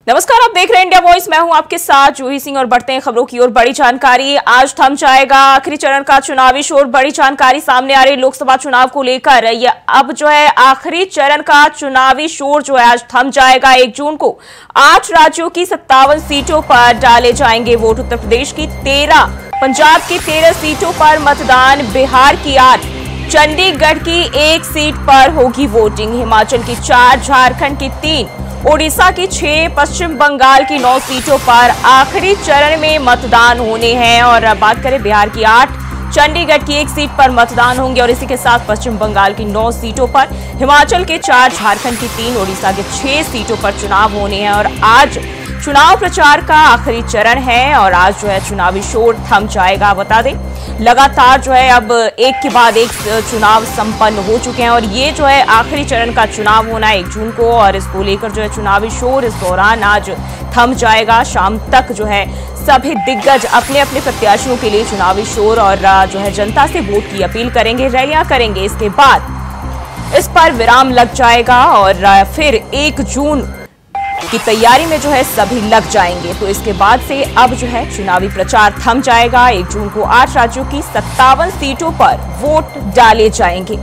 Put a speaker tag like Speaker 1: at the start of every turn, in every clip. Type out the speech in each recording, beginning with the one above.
Speaker 1: नमस्कार, आप देख रहे हैं इंडिया वॉइस। मैं हूं आपके साथ जूही सिंह और बढ़ते हैं खबरों की ओर। बड़ी जानकारी, आज थम जाएगा आखिरी चरण का चुनावी शोर। बड़ी जानकारी सामने आ रही लोकसभा चुनाव को लेकर। ये अब जो है आखिरी चरण का चुनावी शोर जो है आज थम जाएगा। 1 जून को 8 राज्यों की 57 सीटों पर डाले जाएंगे वोट। उत्तर प्रदेश की 13, पंजाब की 13 सीटों पर मतदान, बिहार की 8, चंडीगढ़ की 1 सीट पर होगी वोटिंग, हिमाचल की 4, झारखंड की 3, ओडिशा की 6, पश्चिम बंगाल की 9 सीटों पर आखिरी चरण में मतदान होने हैं। और बात करें बिहार की 8, चंडीगढ़ की 1 सीट पर मतदान होंगे और इसी के साथ पश्चिम बंगाल की 9 सीटों पर, हिमाचल के 4, झारखंड की 3, ओडिशा के 6 सीटों पर चुनाव होने हैं। और आज चुनाव प्रचार का आखिरी चरण है और आज जो है चुनावी शोर थम जाएगा। बता दें लगातार जो है अब एक के बाद एक चुनाव संपन्न हो चुके हैं और ये जो है आखिरी चरण का चुनाव होना है 1 जून को और इसको लेकर जो है चुनावी शोर इस दौरान आज थम जाएगा। शाम तक जो है सभी दिग्गज अपने अपने प्रत्याशियों के लिए चुनावी शोर और जो है जनता से वोट की अपील करेंगे, रैलियां करेंगे। इसके बाद इस पर विराम लग जाएगा और फिर 1 जून की तैयारी में जो है सभी लग जाएंगे। तो इसके बाद से अब जो है चुनावी प्रचार थम जाएगा। 1 जून को 8 राज्यों की 57 सीटों पर वोट डाले जाएंगे।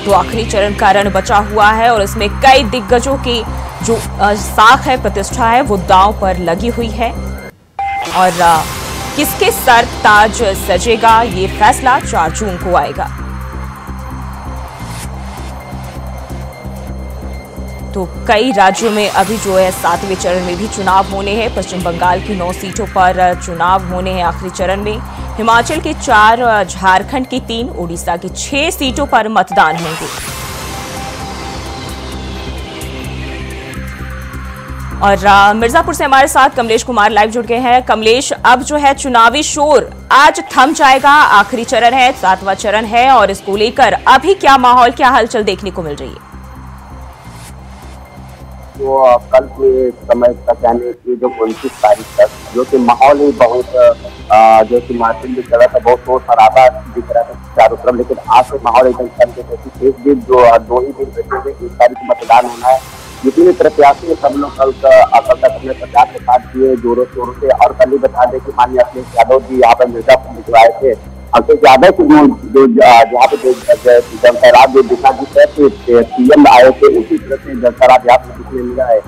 Speaker 1: तो आखिरी चरण का रण बचा हुआ है और इसमें कई दिग्गजों की जो साख है, प्रतिष्ठा है, वो दांव पर लगी हुई है और किसके सर ताज सजेगा ये फैसला 4 जून को आएगा। तो कई राज्यों में अभी जो है 7वें चरण में भी चुनाव होने हैं। पश्चिम बंगाल की 9 सीटों पर चुनाव होने हैं आखिरी चरण में, हिमाचल की 4, झारखंड की 3, ओडिशा की 6 सीटों पर मतदान होंगे। और मिर्जापुर से हमारे साथ कमलेश कुमार लाइव जुड़ गए हैं। कमलेश, अब जो है चुनावी शोर आज थम जाएगा, आखिरी चरण है, 7वां चरण है और इसको लेकर अभी क्या माहौल, क्या हलचल देखने को मिल रही है?
Speaker 2: तो कल के समय तक यानी कि जो 29 तारीख तक जो कि माहौल ही बहुत जो कि मार्चिंग की तरह था, बहुत शोर शराबा दिख रहा था चारों तरफ, लेकिन आज से माहौल एकदम शांत है। एक दिन जो 2 ही दिन बचे हुए, 1 तारीख को मतदान होना है। जितने प्रत्याशी सब लोग कल तक अपने प्रचार के साथ किए जोरों शोरों से। और कल ही बता दें कि माननीय अखिलेश यादव जी यहाँ पर मिर्जापुर भिजवाए थे। अखिलेश यादव की जो यहाँ पे जनसराज जो दिखा जिस सीएम आए थे उसी तरह से जनसराज यहाँ पे दिखने मिला है।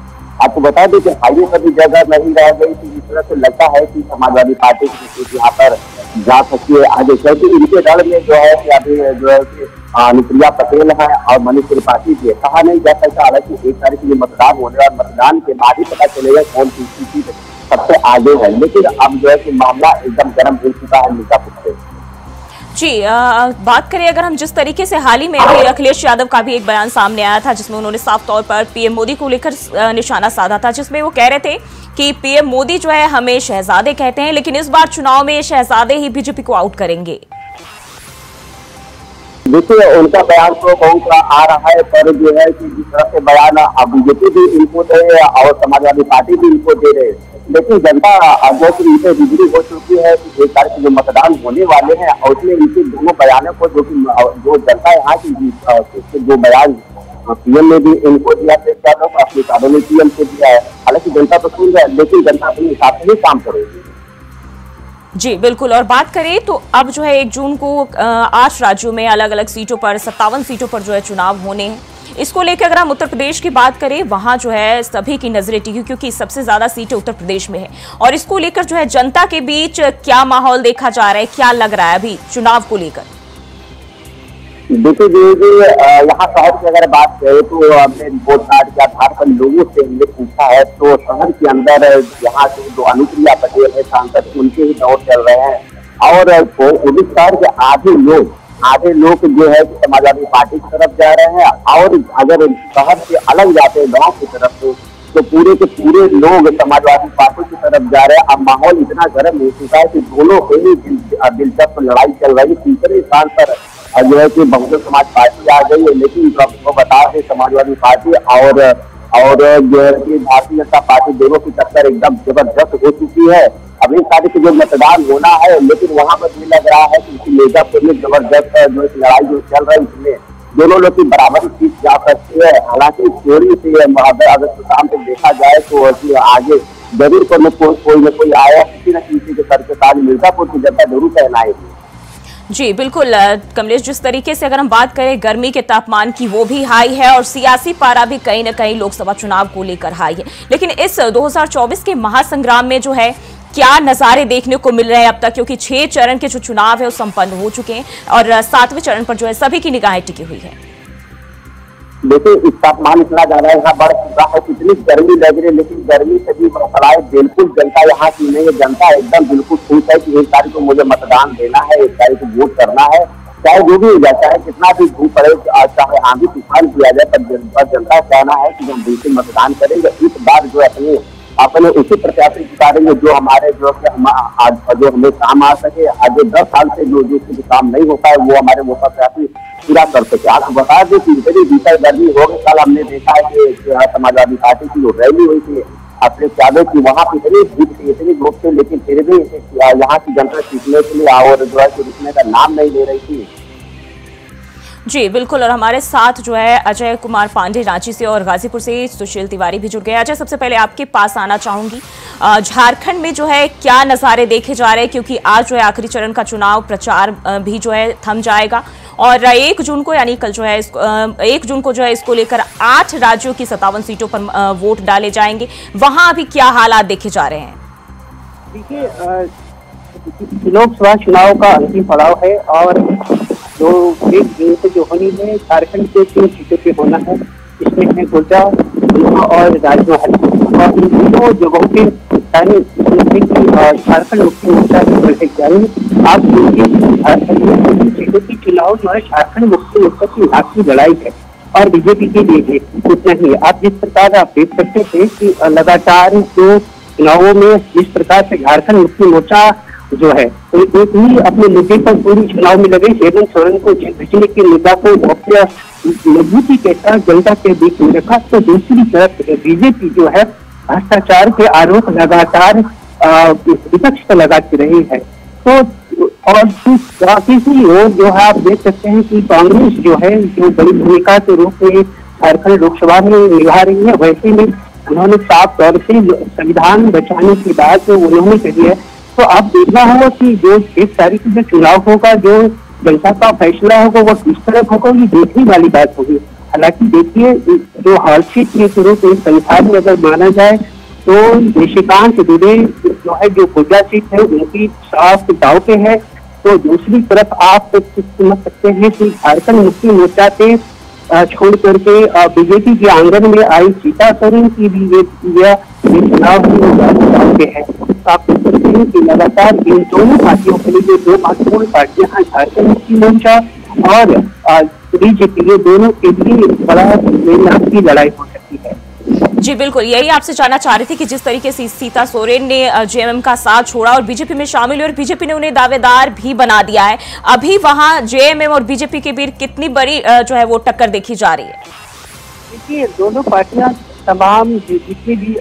Speaker 2: आपको बता दें कि हाईवे पर भी जगह नहीं रह गई थी। इस तरह से लगता है कि समाजवादी पार्टी की सीट यहाँ पर जा सकती है आगे, क्योंकि इनके दल में जो है कि अभी जो है कि अनुप्रिया पटेल है और मनीष त्रिपाठी भी है। कहा नहीं जा सकता, हालांकि 1 तारीख को मतदान होने और मतदान के बाद ही पता चलेगा कौन सी सीट सबसे आगे है। लेकिन अब जो है कि मामला एकदम गर्म हो चुका है मिर्जापुर से।
Speaker 1: जी, बात करें अगर हम जिस तरीके से हाल ही में भी अखिलेश यादव का भी एक बयान सामने आया था जिसमें उन्होंने साफ तौर पर पीएम मोदी को लेकर निशाना साधा था, जिसमें वो कह रहे थे कि पीएम मोदी जो है हमें शहजादे कहते हैं, लेकिन इस बार चुनाव में शहजादे ही बीजेपी को आउट करेंगे।
Speaker 2: देखिए, उनका बयान तो बहुत आ रहा है, पर जो है कि जिस तरह से बयान बीजेपी भी इनको दे और समाजवादी पार्टी भी इनको दे रहे, लेकिन जनता जो कि इनसे रुबरू हो चुकी है कि 1 तारीख को जो मतदान होने वाले हैं और उसमें इनके दोनों बयानों को जो जनता यहाँ की जो बयान पीएम ने भी इनको दिया थे, अपने कानों में पीएम को दिया है। हालांकि जनता तो सुन रहा है, लेकिन जनता अपने हिसाब से ही काम करेगी।
Speaker 1: जी बिल्कुल। और बात करें तो अब जो है 1 जून को 8 राज्यों में अलग अलग सीटों पर 57 सीटों पर जो है चुनाव होने हैं। इसको लेकर अगर हम उत्तर प्रदेश की बात करें, वहां जो है सभी की नजरें टिकी क्योंकि सबसे ज्यादा सीटें उत्तर प्रदेश में है और इसको लेकर जो है जनता के बीच क्या माहौल देखा जा रहा है, क्या लग रहा है अभी चुनाव को लेकर?
Speaker 2: देखिए यहाँ शहर की अगर बात करें तो हमने रिपोर्ट कार्ड के आधार पर लोगों से हमने पूछा है तो शहर के अंदर यहाँ से जो अनुप्रिया पटेल है सांसद, उनके ही दौर चल रहे हैं और शहर के आधे लोग जो है समाजवादी पार्टी की तरफ जा रहे हैं और अगर शहर से अलग जाते हैं गाँव की तरफ तो पूरे के पूरे लोग समाजवादी पार्टी की तरफ जा रहे हैं। अब माहौल इतना गर्म हो चुका है कि दोनों को ही दिलचस्प लड़ाई चल रही है। तीसरे स्थान पर जो है कि बहुजन समाज पार्टी आ गई है, लेकिन आपको बता दें समाजवादी पार्टी और जो है कि भारतीय जनता पार्टी दोनों की टक्कर एकदम जबरदस्त हो चुकी है। अब 1 तारीख को जो मतदान होना है, लेकिन वहां पर भी लग रहा है कि मिर्जापुर में जबरदस्त जो लड़ाई जो चल रही है उसमें दोनों लोग की बराबरी जीत जा सकती है। हालांकि थ्योरी से अगर शाम तक देखा जाए तो आगे जरूर कोई न कोई आया, किसी न किसी के सर के ताज मिर्जापुर की जनता जरूर पहनाएगी।
Speaker 1: जी बिल्कुल कमलेश, जिस तरीके से अगर हम बात करें गर्मी के तापमान की, वो भी हाई है और सियासी पारा भी कहीं न कहीं लोकसभा चुनाव को लेकर हाई है। लेकिन इस 2024 के महासंग्राम में जो है क्या नजारे देखने को मिल रहे हैं अब तक, क्योंकि 6 चरण के जो चुनाव है वो संपन्न हो चुके हैं और 7वें चरण पर जो है सभी की निगाहें टिकी हुई है।
Speaker 2: देखिए, इस तापमान इतना ज्यादा यहाँ बढ़ चुका है, कितनी गर्मी लग रही है, लेकिन गर्मी से भी मसला है। बिल्कुल जनता यहाँ की नहीं है, जनता एकदम बिल्कुल खुश है कि 1 तारीख को मुझे मतदान देना है, 1 तारीख को वोट करना है, चाहे जो भी हो जाए, चाहे कितना भी धूप पड़े, चाहे आंधी तूफान किया जाए, पर जनता कहना है कि हम बिल्कुल मतदान करेंगे। इस बार जो अपने उसी प्रत्याशी उतारेंगे जो हमारे जो हमें काम आ सके। आज 10 साल से जो काम नहीं होता है वो हमारे वो प्रत्याशी पूरा कर सके। आपको बता दें कि इतनी भीषण गर्मी हो गई, कल हमने देखा है कि समाजवादी पार्टी की जो रैली हुई थी अपने यादव की, वहाँ पे इतनी धूप थी, इतनी धूप थी, लेकिन फिर भी यहाँ की जनता सीखने के लिए और जो है रुकने का नाम नहीं ले रही थी।
Speaker 1: जी बिल्कुल, और हमारे साथ जो है अजय कुमार पांडे रांची से और गाजीपुर से सुशील तिवारी भी जुड़ गए। अजय, सबसे पहले आपके पास आना चाहूंगी, झारखंड में जो है क्या नज़ारे देखे जा रहे हैं, क्योंकि आज जो है आखिरी चरण का चुनाव प्रचार भी जो है थम जाएगा और 1 जून को यानी कल जो है 1 जून को जो है इसको लेकर 8 राज्यों की 57 सीटों पर वोट डाले जाएंगे। वहां अभी क्या हालात देखे जा रहे हैं?
Speaker 3: देखिए, लोकसभा चुनाव का अंतिम पड़ाव है और जो 1 जून से जो होनी है झारखंड के 3 सीटों पे होना है। इसमें है गोड्डा और राजमहल, और इन तीनों जगहों पे झारखंड मुक्ति मोर्चा की बैठक जारी। आप झारखंड में सीटों की चुनाव जो है झारखंड मुक्ति मोर्चा की आखिरी लड़ाई है और बीजेपी के लिए है। उतना ही आप जिस प्रकार आप देख सकते थे कि लगातार जो चुनावों में जिस प्रकार से झारखंड मुक्ति मोर्चा जो है तो एक ही अपने मुद्दे पर पूरी चुनाव में लगे, हेमंत सोरेन को भेजने के मुद्दा को मजबूती के साथ जनता के बीच में रखा। तो दूसरी तरफ बीजेपी जो है भ्रष्टाचार के आरोप लगातार विपक्ष पर लगाती रही है। तो और तीसरी ओर जो है आप देख सकते हैं कि कांग्रेस जो है जो बड़ी भूमिका के रूप में झारखंड लोकसभा में निभा रही है, वैसे में उन्होंने साफ तौर से संविधान बचाने की बात उन्होंने कही है। तो अब देखना होगा कि जो 1 तारीख को जो चुनाव होगा, जो जनता का फैसला होगा, वो किस तरह होगा, ये देखने वाली बात होगी। हालांकि देखिए, जो हादसे के स्वरूप संसार में अगर माना जाए तो निशिकांत दुबे जो है जो गोड्डा सीट है उनकी साफ दाव पे है। तो दूसरी तरफ आप समझ सकते हैं कि झारखंड मुक्ति मोर्चा से छोड़ करके बीजेपी के आंगन में आई सीता सोरेन की भी ये चुनाव के है। आप देख सकते हैं कि लगातार इन दोनों पार्टियों के लिए जो 2 महत्वपूर्ण पार्टियां हैं, झारखंड मुक्ति मोर्चा और बीजेपी, ये दोनों के लिए बड़ा की लड़ाई हो सकती है।
Speaker 1: जी बिल्कुल, यही आपसे जानना चाह रही थी कि जिस तरीके से सीता सोरेन ने जेएमएम का साथ छोड़ा और बीजेपी में शामिल हुई और बीजेपी ने उन्हें दावेदार भी बना दिया है, अभी वहां जेएमएम और बीजेपी के बीच कितनी बड़ी जो है वो टक्कर देखी जा रही है?
Speaker 3: देखिए, दोनों पार्टियां तमाम जितने भी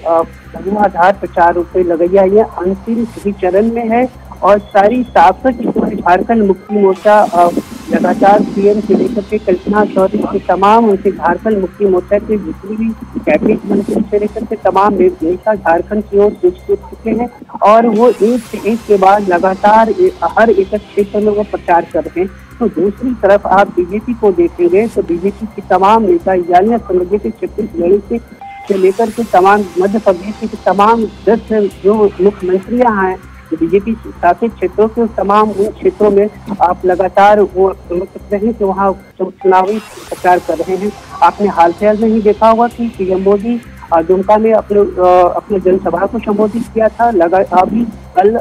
Speaker 3: आधार प्रचार पे लगाई है ये अंतिम सभी चरण में है और सारी ताकत झारखंड मुक्ति मोर्चा लगातार सीएम से लेकर के कल्पना चौधरी के तमाम उनके झारखंड मुक्ति मोर्चा के जितने भी कैबिनेट मंत्री से लेकर के तमाम नेता झारखंड की ओर देख चुके हैं और वो एक से एक के बाद लगातार हर एक क्षेत्र में वो प्रचार कर रहे हैं। तो दूसरी तरफ आप बीजेपी को देखेंगे तो बीजेपी की तमाम नेता यानी समझिए कि छत्तीसगढ़ से लेकर के तमाम मध्य प्रदेश के तमाम 10 जो मुख्यमंत्रियां हैं बीजेपी शासित क्षेत्रों के तमाम उन क्षेत्रों में आप लगातार वो समझ सकते हैं कि वहाँ चुनावी प्रचार कर रहे हैं। आपने हाल फिलहाल में ही देखा होगा कि पीएम मोदी दुमका में अपने जनसभा को संबोधित किया था। अभी कल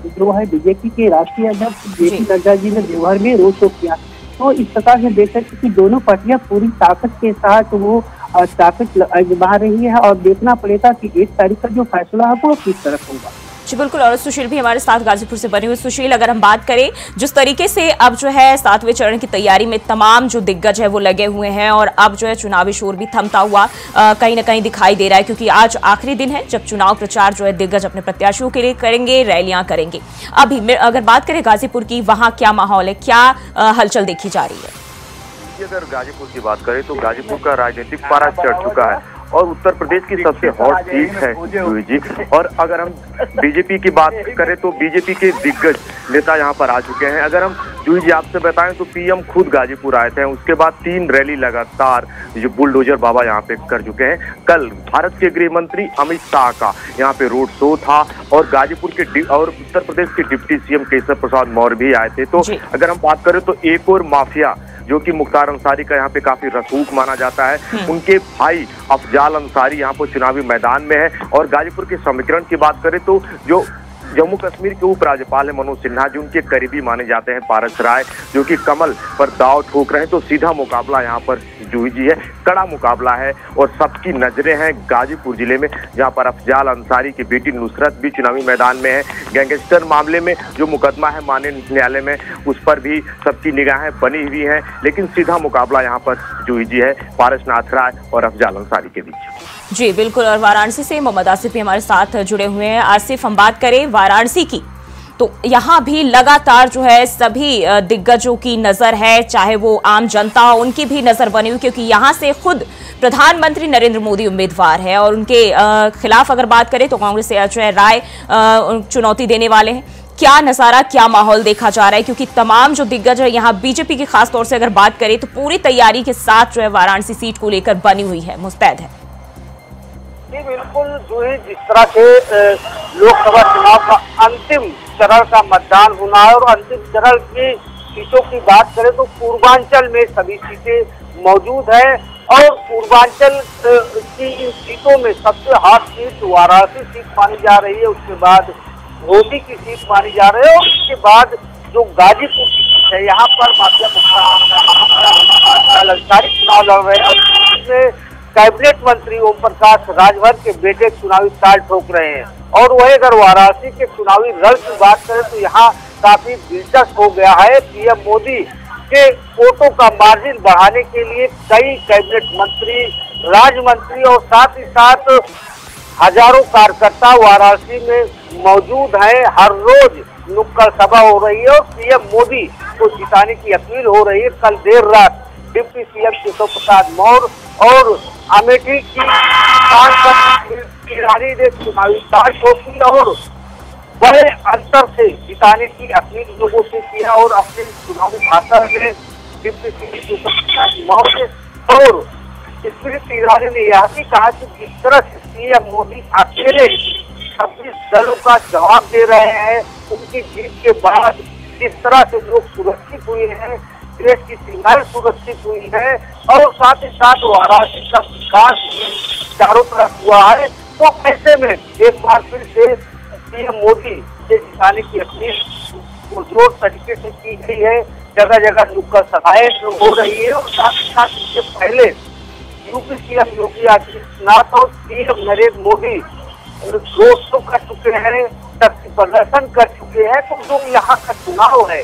Speaker 3: जो है बीजेपी के राष्ट्रीय अध्यक्ष जेपी नड्डा जी ने देवघर में रोड शो किया। तो इस प्रकार से देख सकते कि दोनों पार्टियां पूरी ताकत के साथ वो ताकत आजमा रही है और देखना पड़ेगा कि 1 तारीख का जो फैसला है वो किस तरफ होगा।
Speaker 1: जी बिल्कुल, और सुशील भी हमारे साथ गाजीपुर से बने हुए। सुशील, अगर हम बात करें जिस तरीके से अब जो है 7वें चरण की तैयारी में तमाम जो दिग्गज है वो लगे हुए हैं और अब जो है चुनावी शोर भी थमता हुआ कहीं ना कहीं दिखाई दे रहा है, क्योंकि आज आखिरी दिन है जब चुनाव प्रचार जो है दिग्गज अपने प्रत्याशियों के लिए करेंगे, रैलियां करेंगे। अभी अगर बात करें गाजीपुर की, वहां क्या माहौल है, क्या हलचल देखी जा रही है?
Speaker 4: देखिए, अगर गाजीपुर की बात करें तो गाजीपुर का राजनीतिक पारा चढ़ चुका है और उत्तर प्रदेश की सबसे हॉट सीट है जूही जी। और अगर हम बीजेपी की बात करें तो बीजेपी के दिग्गज नेता यहाँ पर आ चुके हैं। अगर हम जूही जी आपसे बताएं तो पीएम खुद गाजीपुर आए थे, उसके बाद 3 रैली लगातार जो बुलडोजर बाबा यहाँ पे कर चुके हैं। कल भारत के गृह मंत्री अमित शाह का यहाँ पे रोड शो था और गाजीपुर के और उत्तर प्रदेश के डिप्टी सीएम केशव प्रसाद मौर्य भी आए थे। तो अगर हम बात करें तो एक और माफिया जो कि मुख्तार अंसारी का यहाँ पे काफी रसूख माना जाता है, उनके भाई अफजाल अंसारी यहाँ पर चुनावी मैदान में है। और गाजीपुर के समीकरण की बात करें तो जो जम्मू कश्मीर के उपराज्यपाल है मनोज सिन्हा जी, उनके करीबी माने जाते हैं पारस राय, जो कि कमल पर दाव ठोक रहे हैं। तो सीधा मुकाबला यहाँ पर जूही जी है, कड़ा मुकाबला है और सबकी नजरें हैं गाजीपुर जिले में, जहाँ पर अफजाल अंसारी की बेटी नुसरत भी चुनावी मैदान में है। गैंगस्टर मामले में जो मुकदमा है माननीय न्यायालय में, उस पर भी सबकी निगाहें बनी हुई हैं। लेकिन सीधा मुकाबला यहाँ पर जूही जी है पारसनाथ राय और अफजाल अंसारी के बीच।
Speaker 1: जी बिल्कुल। और वाराणसी से मोहम्मद आसिफ भी हमारे साथ जुड़े हुए हैं। आसिफ, हम बात करें वाराणसी की तो यहाँ भी लगातार जो है सभी दिग्गजों की नजर है, चाहे वो आम जनता हो उनकी भी नजर बनी हुई, क्योंकि यहाँ से खुद प्रधानमंत्री नरेंद्र मोदी उम्मीदवार है और उनके खिलाफ अगर बात करें तो कांग्रेस से अजय राय चुनौती देने वाले हैं। क्या नजारा, क्या माहौल देखा जा रहा है, क्योंकि तमाम जो दिग्गज है यहाँ बीजेपी की खास तौर से अगर बात करें तो पूरी तैयारी के साथ जो है वाराणसी सीट को लेकर बनी हुई है, मुस्तैद है।
Speaker 5: जी बिल्कुल जूही, जिस तरह से लोकसभा चुनाव का अंतिम चरण का मतदान होना है और अंतिम चरण की सीटों की बात करें तो पूर्वांचल में सभी सीटें मौजूद है और पूर्वांचल की इन सीटों में सबसे हॉट सीट वाराणसी सीट मानी जा रही है, उसके बाद घोसी की सीट मानी जा रही है और उसके बाद जो गाजीपुर की सीट है यहाँ पर चुनाव लड़ रहे हैं। कैबिनेट मंत्री ओम प्रकाश राजभर के बेटे चुनावी ताल ठोक रहे हैं। और वही अगर वाराणसी के चुनावी रण की बात करें तो यहाँ काफी दिलचस्प हो गया है। पीएम मोदी के वोटों का मार्जिन बढ़ाने के लिए कई कैबिनेट मंत्री, राज्य मंत्री और साथ ही साथ हजारों कार्यकर्ता वाराणसी में मौजूद हैं। हर रोज नुक्कड़ सभा हो रही है और पीएम मोदी को जिताने की अपील हो रही है। कल देर रात डिप्टी सीएम केशव प्रसाद मौर्य और अमेठी की ने चुनावी ताल ठोकी और बड़े अंतर से जिताने की अपील लोगों से किया और अपने चुनावी भाषण में डिप्टी सीएम केशव प्रसाद मौर्य और स्मृति ईरानी ने यह भी कहा कि जिस तरह से सीएम मोदी अकेले 26 दलों का जवाब दे रहे हैं, उनकी जीत के बाद जिस तरह से लोग सुरक्षित हुए हैं, देश की सीमाएं सुरक्षित हुई है और साथ ही साथ वाराणसी का विकास चारों तरफ हुआ है, तो ऐसे में एक बार फिर से पीएम मोदी से जिताने की अपील जोर तरीके से की गई है। जगह जगह नुक्कड़ सभाएं हो रही है और साथ ही साथ इससे पहले यूपी सीएम योगी आदित्यनाथ और PM Narendra Modi road show कर चुके हैं, शक्ति प्रदर्शन कर चुके हैं। तो जो यहाँ का चुनाव है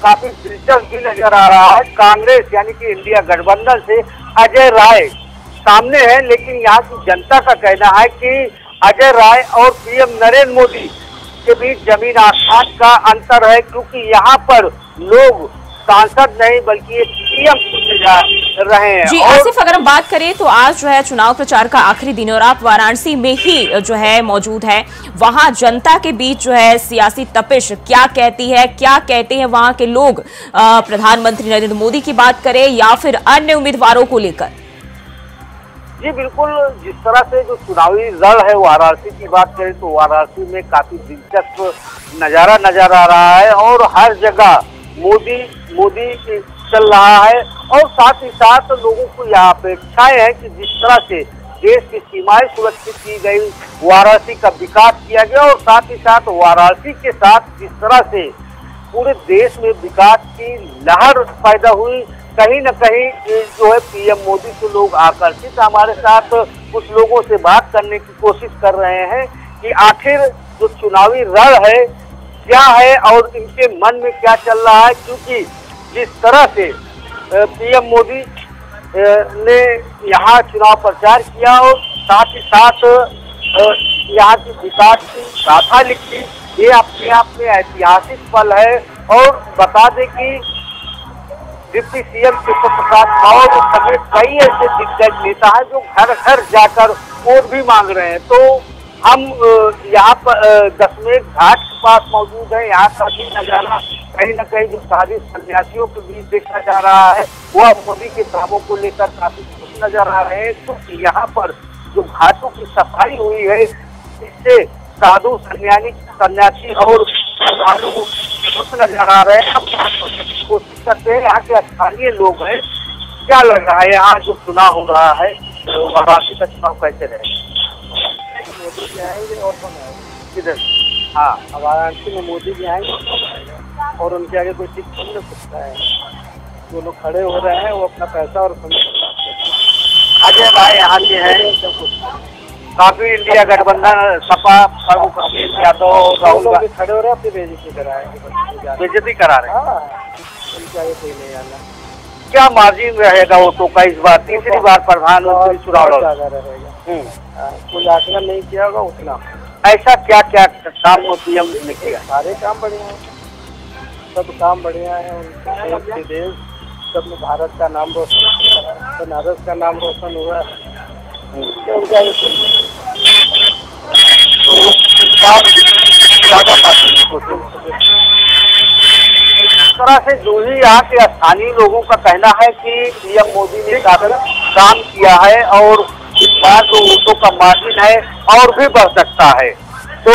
Speaker 5: काफी दिलचस्प भी नजर आ रहा है। कांग्रेस यानी कि इंडिया गठबंधन से अजय राय सामने है, लेकिन यहाँ की जनता का कहना है कि अजय राय और पीएम नरेंद्र मोदी के बीच जमीन आसमान का अंतर है, क्योंकि यहाँ पर लोग सांसद नहीं बल्कि एक पीएम चुने जा रहे हैं।
Speaker 1: जी आसिफ, अगर हम बात करें तो आज जो है चुनाव प्रचार का आखिरी दिन और आप वाराणसी में ही जो है मौजूद है, वहां जनता के बीच जो है सियासी तपिश क्या कहती है, क्या कहते हैं वहां के लोग, प्रधानमंत्री नरेंद्र मोदी की बात करें या फिर अन्य उम्मीदवारों को लेकर?
Speaker 5: जी बिल्कुल, जिस तरह से जो चुनावी रण है वाराणसी की बात करें तो वाराणसी में काफी दिलचस्प नजारा नजर आ रहा है और हर जगह मोदी चल रहा है और साथ ही साथ लोगों को यह अपेक्षाएं है कि जिस तरह से देश की सीमाएं सुरक्षित की गई, वाराणसी का विकास किया गया और साथ ही साथ वाराणसी के साथ जिस तरह से पूरे देश में विकास की लहर पैदा हुई, कहीं न कहीं जो है पीएम मोदी से लोग आकर्षित। हमारे साथ कुछ लोगों से बात करने की कोशिश कर रहे हैं कि आखिर जो चुनावी रण है क्या है और इनके मन में क्या चल रहा है, क्योंकि जिस तरह से पीएम मोदी ने यहाँ चुनाव प्रचार किया और साथ ही साथ यहाँ की विकास की गाथा लिखी, ये अपने आप में ऐतिहासिक पल है। और बता दें कि डिप्टी सीएम केशव प्रसाद मौर्य समेत कई ऐसे दिग्गज नेता हैं जो घर घर जाकर वोट भी मांग रहे हैं। तो हम यहाँ पर दशमेश घाट के पास मौजूद है। यहाँ का भी नजारा कहीं न कहीं जो सारी सन्यासियों के बीच देखा जा रहा है वह मोदी के कामों को लेकर काफी खुश नजर आ रहे हैं। तो यहाँ पर जो घाटों की सफाई हुई है इससे साधु सन्यासी और श्रद्धालु खुश नजर आ रहे हैं। कोशिश करते हैं यहाँ के स्थानीय लोग हैं, क्या लग रहा है यहाँ जो चुनाव हो रहा है वाराणसी का चुनाव कैसे रहेगा?
Speaker 6: मोदी जी आएंगे और कौन आएगा?
Speaker 5: किधर? हाँ,
Speaker 6: वाराणसी में मोदी जी आएंगे और उनके आगे कोई चीज नहीं सकता है। जो लोग खड़े हो रहे हैं वो अपना पैसा और
Speaker 5: अजय भाई यहाँ के हैं, काफी इंडिया गठबंधन सपा यादव राहुल गांधी
Speaker 6: खड़े हो रहे हैं, अपनी बेइज्जती कराएंगे,
Speaker 5: बेइज्जती करा रहे हैं।
Speaker 6: उनके आगे कोई नहीं आना।
Speaker 5: क्या मार्जिन रहेगा वोटों का इस बार? तीसरी बार प्रधानमंत्री चुनाव
Speaker 6: रहेगा। कोई आकलन नहीं किया होगा उतना।
Speaker 5: ऐसा क्या क्या काम पीएम ने किया?
Speaker 6: सारे काम बढ़िया है, सब काम बढ़िया है। उनके देश सब में भारत का नाम रोशन, बनारस का नाम रोशन हुआ है। इस तरह से जो ही यहाँ के स्थानीय लोगों का कहना है कि पीएम मोदी ने काफी काम किया है और इस बार जो वोटों का मार्जिन है और भी बढ़ सकता है। तो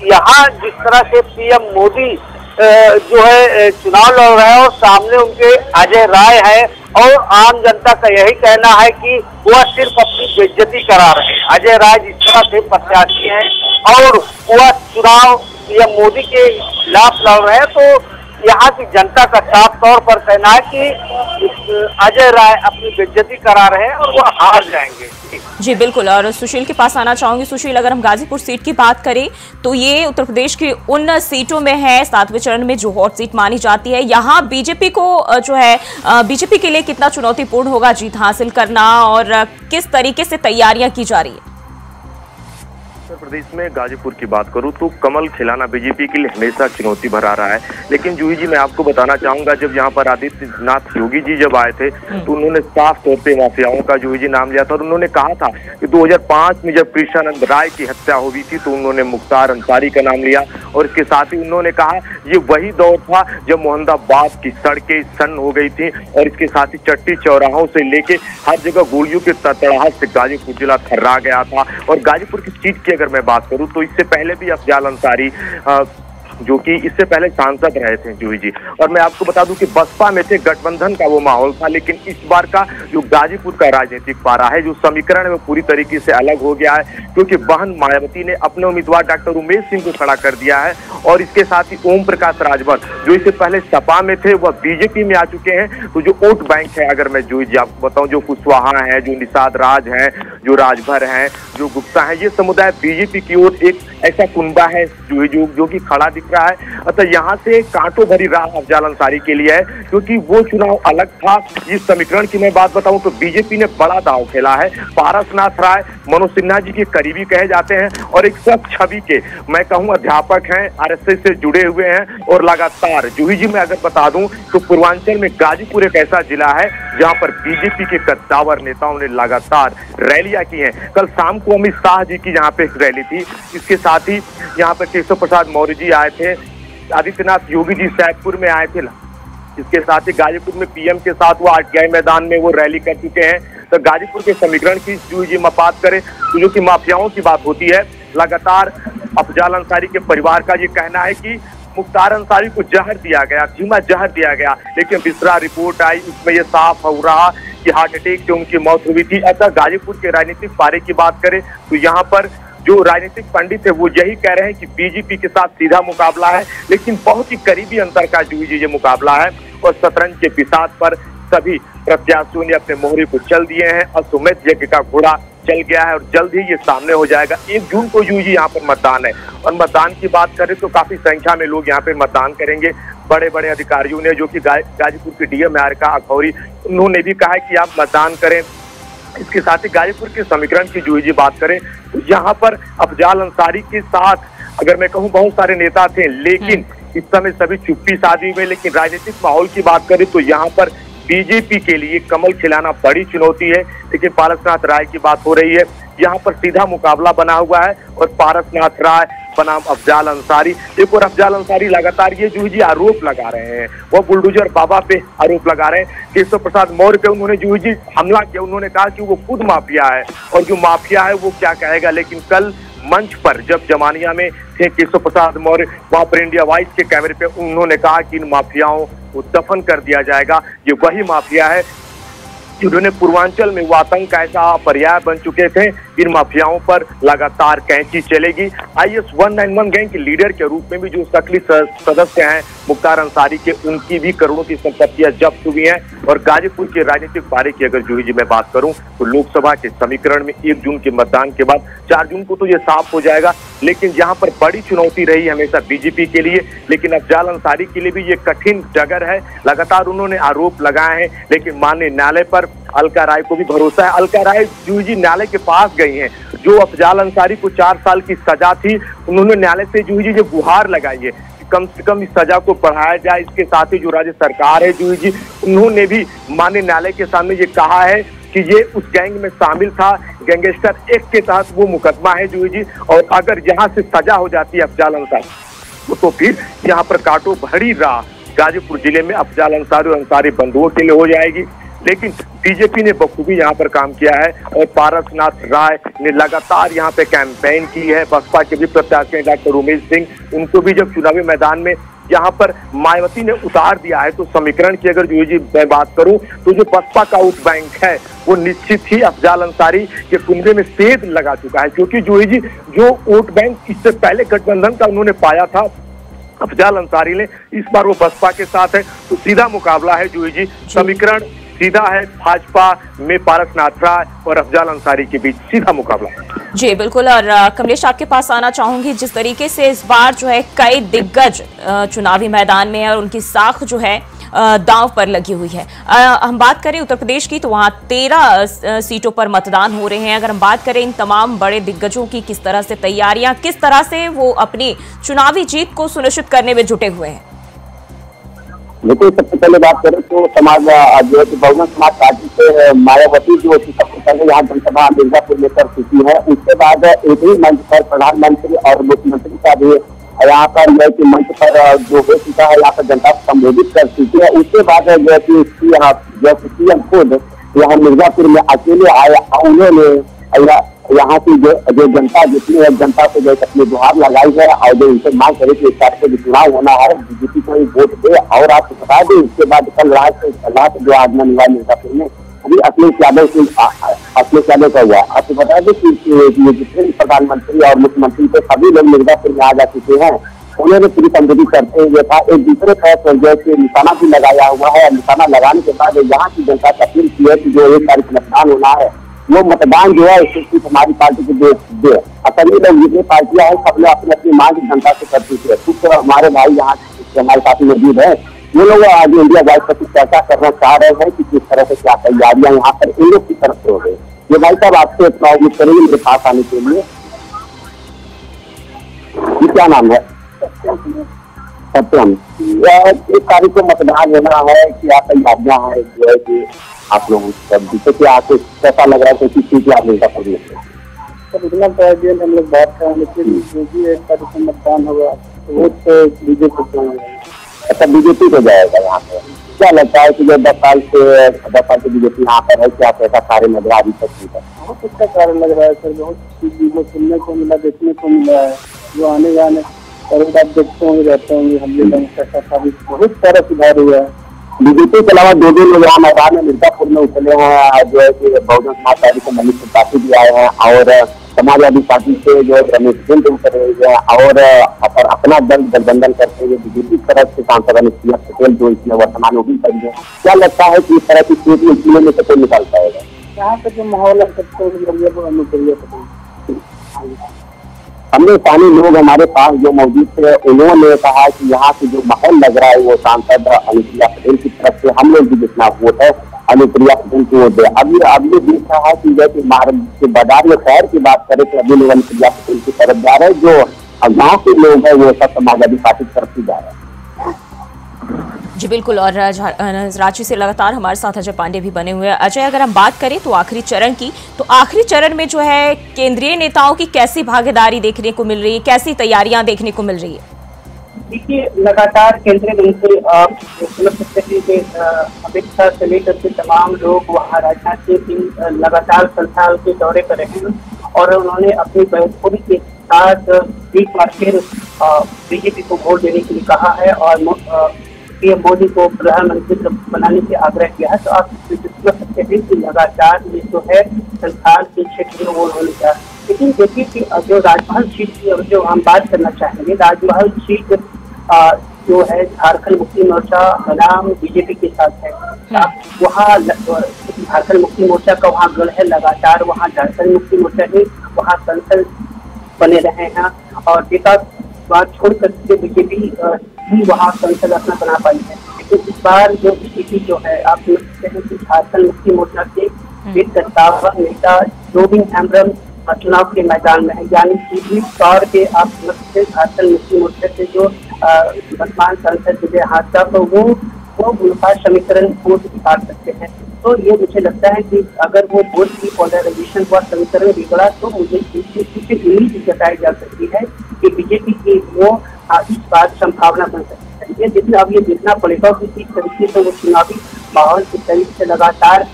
Speaker 6: यहाँ जिस तरह से पीएम मोदी जो है चुनाव लड़ रहे हैं और सामने उनके अजय राय है और आम जनता का यही कहना है कि वह सिर्फ अपनी बेइज्जती करा रहे हैं। अजय राय जिस तरह से प्रत्याशी हैं और वह चुनाव पीएम मोदी के खिलाफ लड़ रहे हैं, तो यहाँ की जनता का साफ तौर पर कहना है कि अजय राय अपनी बेइज्जती करा रहे हैं और वह हार जाएंगे।
Speaker 1: जी बिल्कुल, और सुशील के पास आना चाहूंगी। सुशील, अगर हम गाजीपुर सीट की बात करें तो ये उत्तर प्रदेश की उन सीटों में है 7वें चरण में जो हॉट सीट मानी जाती है। यहाँ बीजेपी को जो है बीजेपी के लिए कितना चुनौतीपूर्ण होगा जीत हासिल करना और किस तरीके से तैयारियां की जा रही है?
Speaker 4: उत्तर प्रदेश में गाजीपुर की बात करूं तो कमल खिलाना बीजेपी के लिए हमेशा चुनौती भरा रहा है। लेकिन जूही जी, मैं आपको बताना चाहूंगा, जब यहाँ पर आदित्यनाथ योगी जी जब आए थे तो उन्होंने साफ तौर पे माफियाओं का जूही जी नाम लिया था और उन्होंने कहा था कि 2005 में जब कृष्णानंद राय की हत्या हुई थी तो उन्होंने मुख्तार अंसारी का नाम लिया और इसके साथ ही उन्होंने कहा ये वही दौर था जब मोहम्मदाबाद की सड़कें सन्न हो गई थी और इसके साथ ही चट्टी चौराहों से लेके हर जगह गोलियों के तड़तड़ाहट से गाजीपुर जिला थर्रा गया था। और गाजीपुर की सीट की अगर मैं बात करूं तो इससे पहले भी अफजाल अंसारी जो कि इससे पहले सांसद रहे थे जूही जी, और मैं आपको बता दूं कि बसपा में से गठबंधन का वो माहौल था। लेकिन इस बार का जो गाजीपुर का राजनीतिक पारा है, जो समीकरण में पूरी तरीके से अलग हो गया है, क्योंकि बहन मायावती ने अपने उम्मीदवार डॉक्टर उमेश सिंह को खड़ा कर दिया है और इसके साथ ही ओम प्रकाश राजभर जो इससे पहले सपा में थे वह बीजेपी में आ चुके हैं। तो जो वोट बैंक है, अगर मैं जूही जी आपको बताऊं, जो कुशवाहा है, जो निषाद राज है, जो राजभर है, जो गुप्ता है, ये समुदाय बीजेपी की ओर एक ऐसा कुनबा है जो कि खड़ा दिख रहा है। अतः यहाँ से कांटों भरी राह अफजाल अंसारी के लिए है, क्योंकि वो चुनाव अलग था। इस समीकरण की मैं बात बताऊं तो बीजेपी ने बड़ा दांव खेला है। पारसनाथ राय मनोज सिन्हा जी के करीबी कहे जाते हैं और एक सब छवि के मैं कहूँ अध्यापक हैं, आरएसएस से जुड़े हुए हैं और लगातार जूही जी मैं अगर बता दूं तो पूर्वांचल में गाजीपुर एक ऐसा जिला है जहां पर बीजेपी के कद्दावर नेताओं ने लगातार रैलियां की हैं। कल शाम को अमित शाह जी की यहाँ पे एक रैली थी, इसके साथ ही यहाँ पर केशव प्रसाद मौर्य जी आए थे, आदित्यनाथ योगी जी सैदपुर में आए थे, इसके साथ ही गाजीपुर में पीएम के साथ वो आरटीआई मैदान में वो रैली कर चुके हैं। तो गाजीपुर के समीकरण की जूही जी बात करें तो जो कि माफियाओं की बात होती है, लगातार अफजाल अंसारी के परिवार का ये कहना है कि मुख्तार अंसारी को जहर दिया गया, धीमा जहर दिया गया, लेकिन बिसरा रिपोर्ट आई, उसमें यह साफ हो रहा कि हार्ट अटैक से उनकी मौत हुई थी। अतः गाजीपुर के राजनीतिक पारे की बात करें तो यहाँ पर जो राजनीतिक पंडित है वो यही कह रहे हैं कि बीजेपी के साथ सीधा मुकाबला है, लेकिन बहुत ही करीबी अंतर का जूही जी मुकाबला है और शतरंज के बिसात पर सभी प्रत्याशियों ने अपने मोहरे को चल दिए हैं। अश्वमेध यज्ञ का घोड़ा चल गया है और जल्द ही ये सामने हो जाएगा। 1 जून को जूही जी यहाँ पर मतदान है और मतदान की बात करें तो काफी संख्या में लोग यहाँ पे मतदान करेंगे। बड़े बड़े अधिकारियों ने, जो कि गाजीपुर के डीएम आरका अखौरी, उन्होंने भी कहा है कि आप मतदान करें। इसके साथ ही गाजीपुर के समीकरण की जूही जी बात करें तो यहाँ पर अफजाल अंसारी के साथ अगर मैं कहूँ बहुत सारे नेता थे, लेकिन इस समय सभी चुप्पी साधी हुए। लेकिन राजनीतिक माहौल की बात करें तो यहाँ पर बीजेपी के लिए कमल खिलाना बड़ी चुनौती है। लेकिन पारसनाथ राय की बात हो रही है, यहाँ पर सीधा मुकाबला बना हुआ है और पारसनाथ राय बनाम अफजाल अंसारी। एक और अफजाल अंसारी लगातार ये जो जी आरोप लगा रहे हैं, वो बुलडोजर बाबा पे आरोप लगा रहे हैं। केशव प्रसाद मौर्य पे उन्होंने जो जी हमला किया, उन्होंने कहा कि वो खुद माफिया है और जो माफिया है वो क्या कहेगा। लेकिन कल मंच पर जब जमानिया में थे केशव प्रसाद मौर्य, वहां पर इंडिया वाइज के कैमरे पे उन्होंने कहा कि इन माफियाओं को दफन कर दिया जाएगा। ये वही माफिया है जिन्होंने पूर्वांचल में वो आतंक ऐसा पर्याय बन चुके थे। इन माफियाओं पर लगातार कैंची चलेगी। IS 191 गैंग के लीडर के रूप में भी जो सक्रिय सदस्य हैं मुख्तार अंसारी के, उनकी भी करोड़ों की संपत्तियां जब्त हुई हैं। और गाजीपुर के राजनीतिक पारे की अगर जो मैं बात करूं तो लोकसभा के समीकरण में 1 जून के मतदान के बाद 4 जून को तो ये साफ हो जाएगा। लेकिन जहां पर बड़ी चुनौती रही हमेशा बीजेपी के लिए, लेकिन अफजाल अंसारी के लिए भी ये कठिन डगर है। लगातार उन्होंने आरोप लगाए हैं, लेकिन माननीय न्यायालय पर अलका राय को भी भरोसा है। अलका राय जी न्यायालय के पास गई हैं। जो अफजाल अंसारी को 4 साल की सजा थी, उन्होंने न्यायालय से जो गुहार लगाई है कम से कम इस सजा को बढ़ाया जाए। इसके साथ ही जो राज्य सरकार है जूही जी, उन्होंने भी माननीय न्यायालय के सामने ये कहा है कि ये उस गैंग में शामिल था। गैंगस्टर एक्ट के तहत वो मुकदमा है जूही जी, और अगर यहाँ से सजा हो जाती है अफजाल अंसारी तो फिर यहाँ पर काटो भरी राह गाजीपुर जिले में अफजाल अंसारी और अंसारी बंधुओं के लिए हो जाएगी। लेकिन बीजेपी ने बखूबी यहाँ पर काम किया है और पारसनाथ राय ने लगातार यहाँ पे कैंपेन की है। बसपा के भी प्रत्याशी हैं डॉक्टर उमेश सिंह, उनको भी जब चुनावी मैदान में यहाँ पर मायावती ने उतार दिया है तो समीकरण की अगर जो जी मैं बात करूं तो जो बसपा का वोट बैंक है वो निश्चित ही अफजाल अंसारी के कुंडे में सेध लगा चुका है। क्योंकि जो जी जो वोट बैंक इससे पहले गठबंधन का उन्होंने पाया था अफजाल अंसारी ने, इस बार वो बसपा के साथ है तो सीधा मुकाबला है जो जी। समीकरण सीधा है, भाजपा में पारसनाथ राय और अफजाल अंसारी के बीच सीधा मुकाबला है।
Speaker 1: जी बिल्कुल। और कमलेश आपके पास आना चाहूंगी, जिस तरीके से इस बार जो है कई दिग्गज चुनावी मैदान में है और उनकी साख जो है दांव पर लगी हुई है। हम बात करें उत्तर प्रदेश की तो वहां 13 सीटों पर मतदान हो रहे हैं। अगर हम बात करें इन तमाम बड़े दिग्गजों की किस तरह से तैयारियां, किस तरह से वो अपनी चुनावी जीत को सुनिश्चित करने में जुटे हुए हैं।
Speaker 2: देखिए, सबसे पहले बात करें तो समाज जो बहुजन समाज पार्टी से मायावती जो सबसे पहले यहाँ जनसभा मिर्जापुर में कर चुकी है। उसके बाद एक ही मंच पर प्रधानमंत्री और मुख्यमंत्री का भी यहाँ पर मंच पर जो हो चुका है, यहाँ पर जनता को संबोधित कर चुकी है। उसके बाद जो सीएम खुद यहाँ मिर्जापुर में अकेले आए, उन्होंने यहाँ की जो जनता जितनी है जनता को जो अपनी गुहार लगाई है और जो उनसे मांग करे कि इस तरह से चुनाव होना है, बीजेपी को वोट दे। और आपको बता दें इसके बाद कल रात जो आगमन हुआ मिर्जापुर में, अभी अखिलेश यादव का हुआ। आपको बता दें कि जितने प्रधानमंत्री और मुख्यमंत्री थे सभी लोग मिर्जापुर में आ जा चुके हैं। उन्होंने पूरी संबोधित करते हुए था, एक दूसरे पर जो निशाना भी लगाया हुआ है। निशाना लगाने के बाद यहाँ की जनता से अपील की है कि जो 1 तारीख मतदान होना है वो मतदान जो है सिर्फ हमारी पार्टी को दे। असली लोग जितनी पार्टियां हैं सबने अपनी अपनी मांग जनता से कर चुकी है। कुछ हमारे भाई यहाँ हमारे साथ मौजूद है, वो लोग आज इंडिया वाइज पर चर्चा करना चाह रहे हैं कि किस तरह से क्या तैयारियां यहाँ पर इन लोग की तरफ से हो गई। ये भाई साहब आपसे इतना उम्मीद करेंगे मेरे पास आने के लिए। ये क्या नाम है? सत्यम। 1 तारीख को मतदान होना है, क्या तैयारियां हैं जो है कि आप लोगों को क्या आपको कैसा लग रहा है? कोई चीज आप नहीं कर
Speaker 3: सर इतना तो आइडिया हम लोग बात करें, लेकिन जो भी 1 तारीख को मतदान होगा वो तो बीजेपी को।
Speaker 2: अच्छा, बीजेपी को जाएगा यहाँ पे। क्या लगता है कि जो 10 साल से बीजेपी यहाँ पर है, क्या ऐसा कार्य नजर आ रही है?
Speaker 3: बहुत अच्छा कार्य लग रहा है सर, बहुत चीजों सुनने को मिला, देखने को मिला है। जो आने जाने और आप देखते होंगे रहते होंगे, हमले बहुत सारा सुधार हुआ है।
Speaker 2: बीजेपी के अलावा 2 लोग यहाँ मैदान में मिर्जापुर में उतरे हैं, जो है कि बहुजन समाज पार्टी से मनीष त्रिपाठी भी आए हैं और समाजवादी पार्टी से जो रमेश सिंह उतरे हुए हैं और अपना दल गठबंधन करते हुए बीजेपी की तरफ से सांसद रमेश पटेल जो इसमें वर्तमान वो भी करी है। क्या लगता है कि इस तरह की स्थिति जिले में से कोई निकाल पाएगा?
Speaker 3: यहाँ पे जो माहौल है सबको
Speaker 2: हमने स्थानीय लोग हमारे पास जो मौजूद थे, उन्होंने कहा कि यहाँ से जो माहौल लग रहा है वो सांसद अनुप्रिया पटेल की तरफ से हम लोग भी जितना वोट है अनुप्रिया पटेल को वोट दे। अभी ये देख रहा है कि जैसे बाजार में शहर की बात करें तो अभी लोग अनुप्रिया पटेल की तरफ जा रहे हैं, जो गाँव के लोग हैं वो सब समाजवादी पार्टी की तरफ से जा रहे हैं।
Speaker 1: जी बिल्कुल, और रांची से लगातार हमारे साथ अजय पांडे भी बने हुए हैं। अजय, अगर हम बात करें तो आखिरी चरण की, तो आखिरी चरण में जो है केंद्रीय नेताओं की कैसी भागीदारी देखने को मिल रही है, कैसी तैयारियां देखने को मिल रही है?
Speaker 3: देखिए, लगातार केंद्रीय मंत्री अमित शाह से लेकर के तमाम लोग वहाँ राजनाथ सिंह लगातार संस्थान के दौरे पर रहे और उन्होंने अपनी बहसपुरी के साथ एक बार फिर बीजेपी को वोट देने के लिए कहा है और पीएम मोदी को प्रधानमंत्री बनाने के आग्रह किया है। तो आप समझ सकते हैं कि लगातार ये जो है संस्थान के क्षेत्र में वो उन्होंने किया। लेकिन देखिए कि जो राजमहल सीट की जो हम बात करना चाहेंगे, राजमहल सीट जो है झारखंड मुक्ति मोर्चा बनाम बीजेपी के साथ है। वहाँ झारखंड मुक्ति मोर्चा का वहाँ गढ़ है, लगातार वहाँ झारखंड मुक्ति मोर्चा ही वहाँ संसद बने रहे हैं और विकास बात छोड़ करके बीजेपी ही वहाँ संसद अपना बना पाई है। लेकिन इस बार जो स्थिति जो है, आप समझ सकते हैं कि झारखंड मुक्ति मोर्चा के एक कट्टावर नेता जोबिन हेम्ब्रम चुनाव के मैदान में है, यानी सीधी तौर पे आप समझ सकते हैं झारखंड मुक्ति मोर्चा से जो वर्तमान सांसद विजय हाजरा को वो उनका समीकरण वोट निकाल सकते हैं। तो ये मुझे लगता है कि अगर वो वोट की पोलराइजेशन व समीकरण बिगड़ा तो मुझे उम्मीद जताई जा सकती है कि बीजेपी की वो इस बार संभावना बन सकती है। ये देखना पड़ेगा कि किस तरीके से वो चुनावी माहौल किस तरीके से लगातार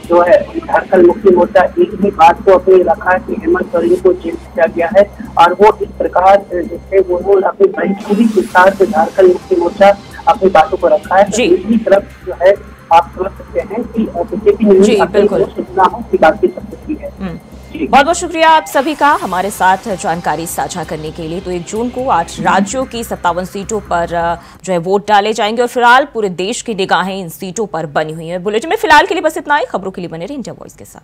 Speaker 3: जो है झारखंड मुक्ति मोर्चा एक ही बात को अपनी रखा कि हेमंत सोरेन को जेल किया गया है और वो इस प्रकार जैसे वो अपनी बहसपुरी के साथ झारखंड मुक्ति मोर्चा अपनी बातों को रखा है। तो दूसरी तरफ जो है आप समझ सकते हैं कि बीजेपी ने सूचना हो की बात कर सकती है।
Speaker 1: बहुत बहुत शुक्रिया आप सभी का हमारे साथ जानकारी साझा करने के लिए। तो 1 जून को 8 राज्यों की 57 सीटों पर जो है वोट डाले जाएंगे और फिलहाल पूरे देश की निगाहें इन सीटों पर बनी हुई हैं। बुलेटिन में फिलहाल के लिए बस इतना ही। खबरों के लिए बने रहिए इंडिया वॉइस के साथ।